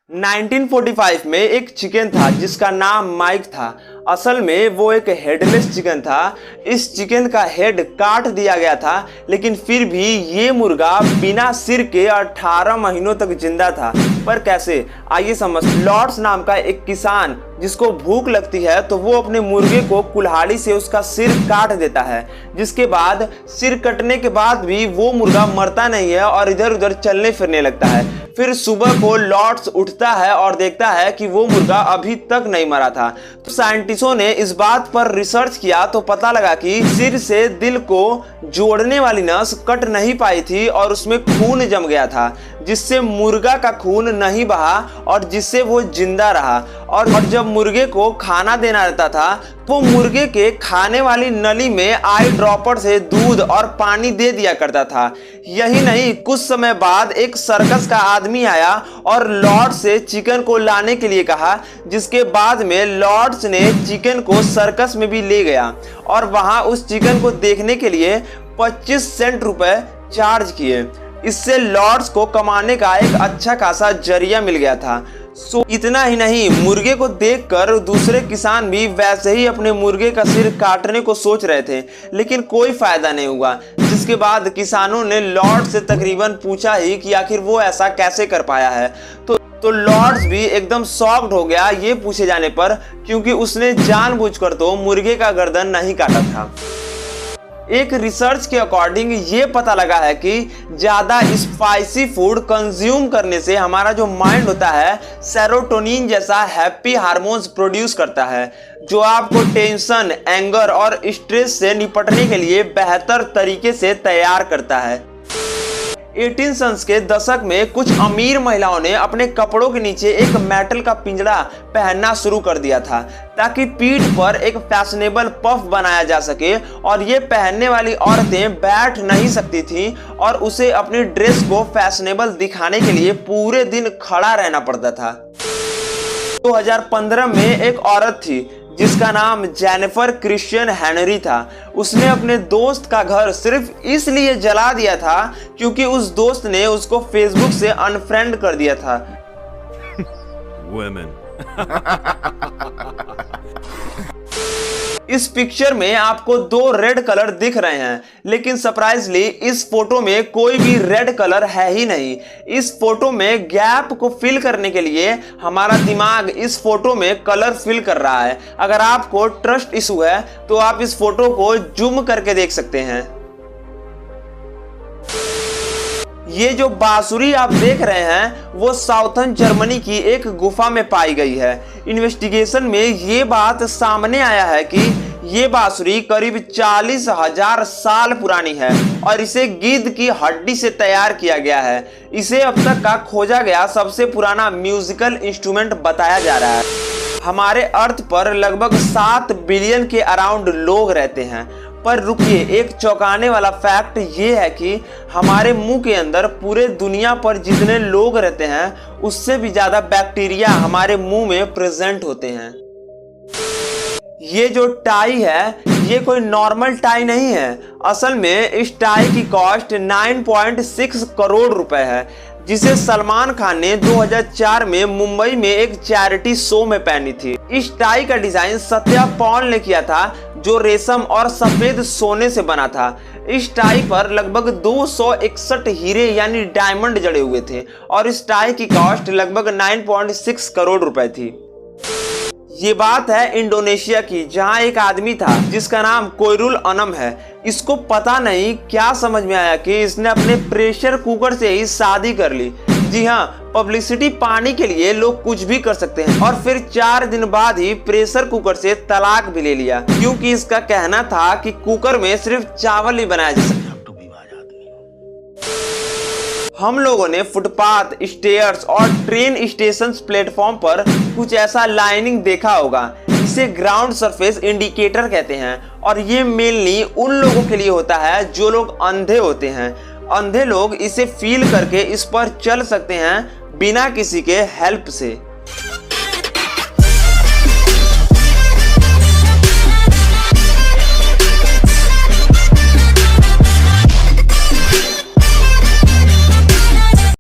1945 में एक चिकन था जिसका नाम माइक था। असल में वो एक हेडलेस चिकन था। इस चिकन का हेड काट दिया गया था, लेकिन फिर भी ये मुर्गा बिना सिर के 18 महीनों तक जिंदा था। पर कैसे, आइए समझ। लॉर्ड्स नाम का एक किसान जिसको भूख लगती है तो वो अपने मुर्गे को कुल्हाड़ी से उसका सिर काट देता है, जिसके बाद सिर कटने के बाद भी वो मुर्गा मरता नहीं है और इधर उधर चलने फिरने लगता है। फिर सुबह को लॉर्ड्स उठता है और देखता है कि वो मुर्गा अभी तक नहीं मरा था। तो साइंटिस्टों ने इस बात पर रिसर्च किया तो पता लगा कि सिर से दिल को जोड़ने वाली नस कट नहीं पाई थी और उसमें खून जम गया था, जिससे मुर्गा का खून नहीं बहा और जिससे वो जिंदा रहा। और जब मुर्गे को खाना देना रहता था वो मुर्गे के खाने वाली नली में आई ड्रॉपर से दूध और पानी दे दिया करता था। यही नहीं, कुछ समय बाद एक सर्कस का आदमी आया और लॉर्ड से चिकन को लाने के लिए कहा, जिसके बाद में लॉर्ड्स ने चिकन को सर्कस में भी ले गया और वहां उस चिकन को देखने के लिए 25 सेंट रुपए चार्ज किए। इससे लॉर्ड्स को कमाने का एक अच्छा खासा जरिया मिल गया था। इतना ही नहीं, मुर्गे को देखकर दूसरे किसान भी वैसे ही अपने मुर्गे का सिर काटने को सोच रहे थे, लेकिन कोई फायदा नहीं हुआ। जिसके बाद किसानों ने लॉर्ड से तकरीबन पूछा ही कि आखिर वो ऐसा कैसे कर पाया है। तो लॉर्ड्स भी एकदम शॉक्ड हो गया ये पूछे जाने पर, क्योंकि उसने जानबूझकर तो मुर्गे का गर्दन नहीं काटा था। एक रिसर्च के अकॉर्डिंग ये पता लगा है कि ज़्यादा स्पाइसी फूड कंज्यूम करने से हमारा जो माइंड होता है सेरोटोनिन जैसा हैप्पी हार्मोन्स प्रोड्यूस करता है, जो आपको टेंशन, एंगर और स्ट्रेस से निपटने के लिए बेहतर तरीके से तैयार करता है। 18 सन्स के दशक में कुछ अमीर महिलाओं ने अपने कपड़ों के नीचे एक मेटल का पिंजरा पहनना शुरू कर दिया था, ताकि पीठ पर एक फैशनेबल पफ बनाया जा सके। और ये पहनने वाली औरतें बैठ नहीं सकती थीं और उसे अपनी ड्रेस को फैशनेबल दिखाने के लिए पूरे दिन खड़ा रहना पड़ता था। 2015 में एक औरत थी जिसका नाम जेनिफर क्रिश्चियन हेनरी था। उसने अपने दोस्त का घर सिर्फ इसलिए जला दिया था क्योंकि उस दोस्त ने उसको फेसबुक से अनफ्रेंड कर दिया था। इस पिक्चर में आपको दो रेड कलर दिख रहे हैं, लेकिन सरप्राइजली इस फोटो में कोई भी रेड कलर है ही नहीं। इस फोटो में गैप को फिल करने के लिए हमारा दिमाग इस फोटो में कलर फिल कर रहा है। अगर आपको ट्रस्ट इशू है तो आप इस फोटो को जूम करके देख सकते हैं। ये जो बांसुरी आप देख रहे हैं वो साउथर्न जर्मनी की एक गुफा में पाई गई है। इन्वेस्टिगेशन में ये बात सामने आया है कि ये बांसुरी करीब 40,000 साल पुरानी है और इसे गिद्ध की हड्डी से तैयार किया गया है। इसे अब तक का खोजा गया सबसे पुराना म्यूजिकल इंस्ट्रूमेंट बताया जा रहा है। हमारे अर्थ पर लगभग 7 बिलियन के अराउंड लोग रहते हैं। पर रुकिए, एक चौंकाने वाला फैक्ट ये है कि हमारे मुंह के अंदर पूरे दुनिया पर जितने लोग रहते हैं उससे भी ज्यादा बैक्टीरिया हमारे मुंह में प्रेजेंट होते हैं। ये जो टाई है ये कोई नॉर्मल टाई नहीं है। असल में इस टाई की कॉस्ट 9.6 करोड़ रुपए है, जिसे सलमान खान ने 2004 में मुंबई में एक चैरिटी शो में पहनी थी। इस टाई का डिजाइन सत्या पॉल ने किया था, जो रेशम और सफेद सोने से बना था। इस टाई पर लगभग 261 हीरे यानी डायमंड जड़े हुए थे और इस टाई की कॉस्ट लगभग 9.6 करोड़ रुपए थी। ये बात है इंडोनेशिया की, जहां एक आदमी था जिसका नाम कोयरुल अनम है। इसको पता नहीं क्या समझ में आया कि इसने अपने प्रेशर कुकर से ही शादी कर ली। जी हाँ, पब्लिसिटी पाने के लिए लोग कुछ भी कर सकते हैं। और फिर 4 दिन बाद ही प्रेशर कुकर से तलाक भी ले लिया, क्योंकि इसका कहना था कि कुकर में सिर्फ चावल ही बनाया जा सकता। हम लोगों ने फुटपाथ, स्टेयर्स और ट्रेन स्टेशन प्लेटफॉर्म पर कुछ ऐसा लाइनिंग देखा होगा। इसे ग्राउंड सरफेस इंडिकेटर कहते हैं और ये मेनली उन लोगों के लिए होता है जो लोग अंधे होते हैं। अंधे लोग इसे फील करके इस पर चल सकते हैं बिना किसी के हेल्प से।